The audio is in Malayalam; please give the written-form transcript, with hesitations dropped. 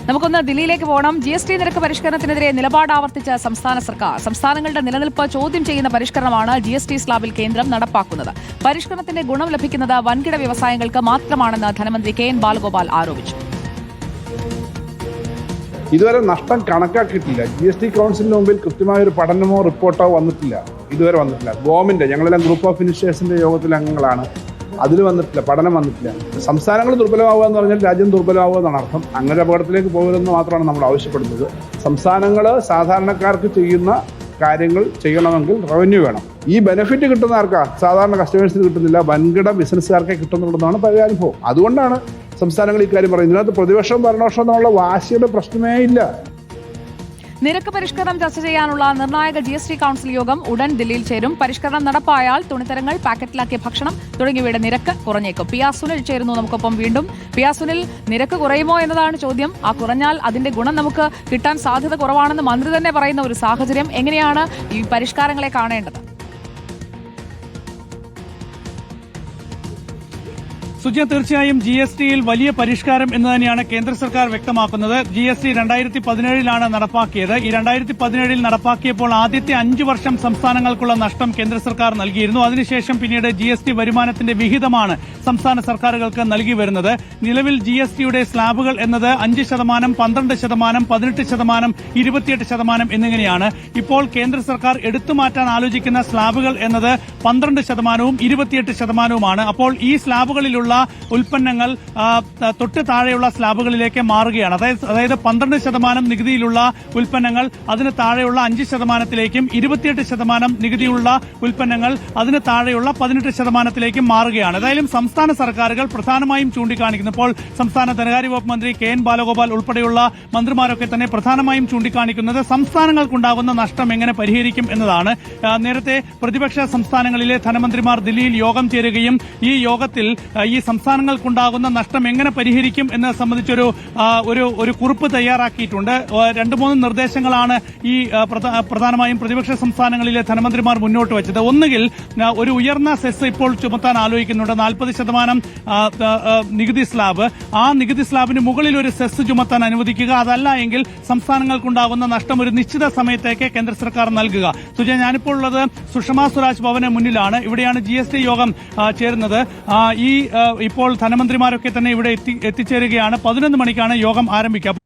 നമുക്കൊന്ന് ദില്ലിയിലേക്ക് പോകണം. GST നിരക്ക് പരിഷ്കരണത്തിനെതിരെ നിലപാട് ആവർത്തിച്ച സംസ്ഥാന സർക്കാർ. സംസ്ഥാനങ്ങളുടെ നിലനിൽപ്പ് ചോദ്യം ചെയ്യുന്ന പരിഷ്കരണമാണ് GST സ്ലാബിൽ കേന്ദ്രം നടപ്പാക്കുന്നത്. പരിഷ്കരണത്തിന്റെ ഗുണം ലഭിക്കുന്നത് വൻകിട വ്യവസായങ്ങൾക്ക് മാത്രമാണെന്ന് ധനമന്ത്രി KN ബാലഗോപാൽ ആരോപിച്ചു. ഇതുവരെ നഷ്ടം കണക്കാക്കിയിട്ടില്ല. GST കൗൺസിലിന് മുമ്പിൽ കൃത്യമായ ഒരു പഠനമോ റിപ്പോർട്ടോ വന്നിട്ടില്ല. ഇതുവരെ വന്നിട്ടില്ല. ഗവൺമെന്റ് ഞങ്ങളെല്ലാം ഗ്രൂപ്പ് ഓഫ് മിനിസ്റ്റേഴ്സിന്റെ യോഗത്തിലെ അംഗങ്ങളാണ്. അതിൽ വന്നിട്ടില്ല, പഠനം വന്നിട്ടില്ല. സംസ്ഥാനങ്ങൾ ദുർബലമാവുക എന്ന് പറഞ്ഞാൽ രാജ്യം ദുർബലമാവുക എന്നാണ് അർത്ഥം. അങ്ങനെ അപകടത്തിലേക്ക് പോകരുതെന്ന് മാത്രമാണ് നമ്മൾ ആവശ്യപ്പെടുന്നത്. സംസ്ഥാനങ്ങൾ സാധാരണക്കാർക്ക് ചെയ്യുന്ന കാര്യങ്ങൾ ചെയ്യണമെങ്കിൽ റവന്യൂ വേണം. ഈ ബെനിഫിറ്റ് കിട്ടുന്ന ആർക്കാ? സാധാരണ കസ്റ്റമേഴ്സിന് കിട്ടുന്നില്ല, വൻകിട ബിസിനസ്സുകാർക്കേ കിട്ടുന്നുള്ളതാണ് പഴയ അനുഭവം. അതുകൊണ്ടാണ് സംസ്ഥാനങ്ങൾ ഇക്കാര്യം പറയുന്നത്. ഇതിനകത്ത് പ്രതിപക്ഷവും ഭരണപക്ഷവും എന്നുള്ള വാശിയുടെ പ്രശ്നമേ ഇല്ല. നിരക്ക് പരിഷ്കരണം ചർച്ച ചെയ്യാനുള്ള നിർണായക GST കൌൺസിൽ യോഗം ഉടൻ ദില്ലിയിൽ ചേരും. പരിഷ്കരണം നടപ്പായാൽ തുണിത്തരങ്ങൾ, പാക്കറ്റിലാക്കിയ ഭക്ഷണം തുടങ്ങിയവയുടെ നിരക്ക് കുറഞ്ഞേക്കും. PR സുനിൽ ചേരുന്നു നമുക്കൊപ്പം വീണ്ടും. PR സുനിൽ, നിരക്ക് കുറയുമോ എന്നതാണ് ചോദ്യം. ആ കുറഞ്ഞാൽ അതിന്റെ ഗുണം നമുക്ക് കിട്ടാൻ സാധ്യത കുറവാണെന്ന് മന്ത്രി തന്നെ പറയുന്ന ഒരു സാഹചര്യം. എങ്ങനെയാണ് ഈ പരിഷ്കാരങ്ങളെ കാണേണ്ടത്? സുജ, തീർച്ചയായും GSTയിൽ വലിയ പരിഷ്കാരം എന്ന് തന്നെയാണ് കേന്ദ്ര സർക്കാർ വ്യക്തമാക്കുന്നത്. GST 2017 നടപ്പാക്കിയത്. ഈ 2017 നടപ്പാക്കിയപ്പോൾ ആദ്യത്തെ 5 വർഷം സംസ്ഥാനങ്ങൾക്കുള്ള നഷ്ടം കേന്ദ്ര സർക്കാർ നൽകിയിരുന്നു. അതിനുശേഷം പിന്നീട് GST വരുമാനത്തിന്റെ വിഹിതമാണ് സംസ്ഥാന സർക്കാരുകൾക്ക് നൽകി വരുന്നത്. നിലവിൽ GSTയുടെ സ്ലാബുകൾ എന്നത് 5%, 12%, 18%, 28% എന്നിങ്ങനെയാണ്. ഇപ്പോൾ കേന്ദ്ര സർക്കാർ എടുത്തുമാറ്റാൻ ആലോചിക്കുന്ന സ്ലാബുകൾ എന്നത് 12%, 28%. അപ്പോൾ ഈ സ്ലാബുകളിലുള്ള ഉൽപ്പന്നങ്ങൾ തൊട്ട് താഴെയുള്ള സ്ലാബുകളിലേക്ക് മാറുകയാണ്. അതായത് 12% നികുതിയിലുള്ള ഉൽപ്പന്നങ്ങൾ അതിന് താഴെയുള്ള 5%ത്തിലേക്കും 28% നികുതിയുള്ള ഉൽപ്പന്നങ്ങൾ അതിന് താഴെയുള്ള 18%ത്തിലേക്കും മാറുകയാണ്. ഏതായാലും സംസ്ഥാന സർക്കാരുകൾ പ്രധാനമായും ചൂണ്ടിക്കാണിക്കുന്നു. ഇപ്പോൾ സംസ്ഥാന ധനകാര്യ വകുപ്പ് മന്ത്രി KN ബാലഗോപാൽ ഉൾപ്പെടെയുള്ള മന്ത്രിമാരൊക്കെ തന്നെ പ്രധാനമായും ചൂണ്ടിക്കാണിക്കുന്നത് സംസ്ഥാനങ്ങൾക്കുണ്ടാകുന്ന നഷ്ടം എങ്ങനെ പരിഹരിക്കും എന്നതാണ്. നേരത്തെ പ്രതിപക്ഷ സംസ്ഥാനങ്ങളിലെ ധനമന്ത്രിമാർ ദില്ലിയിൽ യോഗം ചേരുകയും ഈ യോഗത്തിൽ ഈ സംസ്ഥാനങ്ങൾക്കുണ്ടാകുന്ന നഷ്ടം എങ്ങനെ പരിഹരിക്കും എന്നത് സംബന്ധിച്ചൊരു ഒരു കുറിപ്പ് തയ്യാറാക്കിയിട്ടുണ്ട്. 2-3 നിർദ്ദേശങ്ങളാണ് ഈ പ്രധാനമായും പ്രതിപക്ഷ സംസ്ഥാനങ്ങളിലെ ധനമന്ത്രിമാർ മുന്നോട്ട് വെച്ചത്. ഒന്നുകിൽ ഒരു ഉയർന്ന സെസ് ഇപ്പോൾ ചുമത്താൻ ആലോചിക്കുന്നുണ്ട്, 40% നികുതി സ്ലാബ്. ആ നികുതി സ്ലാബിന് മുകളിൽ ഒരു സെസ് ചുമത്താൻ അനുവദിക്കുക. അതല്ല എങ്കിൽ സംസ്ഥാനങ്ങൾക്കുണ്ടാകുന്ന നഷ്ടം ഒരു നിശ്ചിത സമയത്തേക്ക് കേന്ദ്ര സർക്കാർ നൽകുക. സുജയ, ഞാനിപ്പോൾ ഉള്ളത് സുഷമ സ്വരാജ് ഭവന് മുന്നിലാണ്. ഇവിടെയാണ് GST യോഗം ചേരുന്നത്. ഇപ്പോൾ ധനമന്ത്രിമാരൊക്കെ തന്നെ ഇവിടെ എത്തിച്ചേരുകയാണ്. 11 മണിക്കാണ് യോഗം ആരംഭിക്കുക.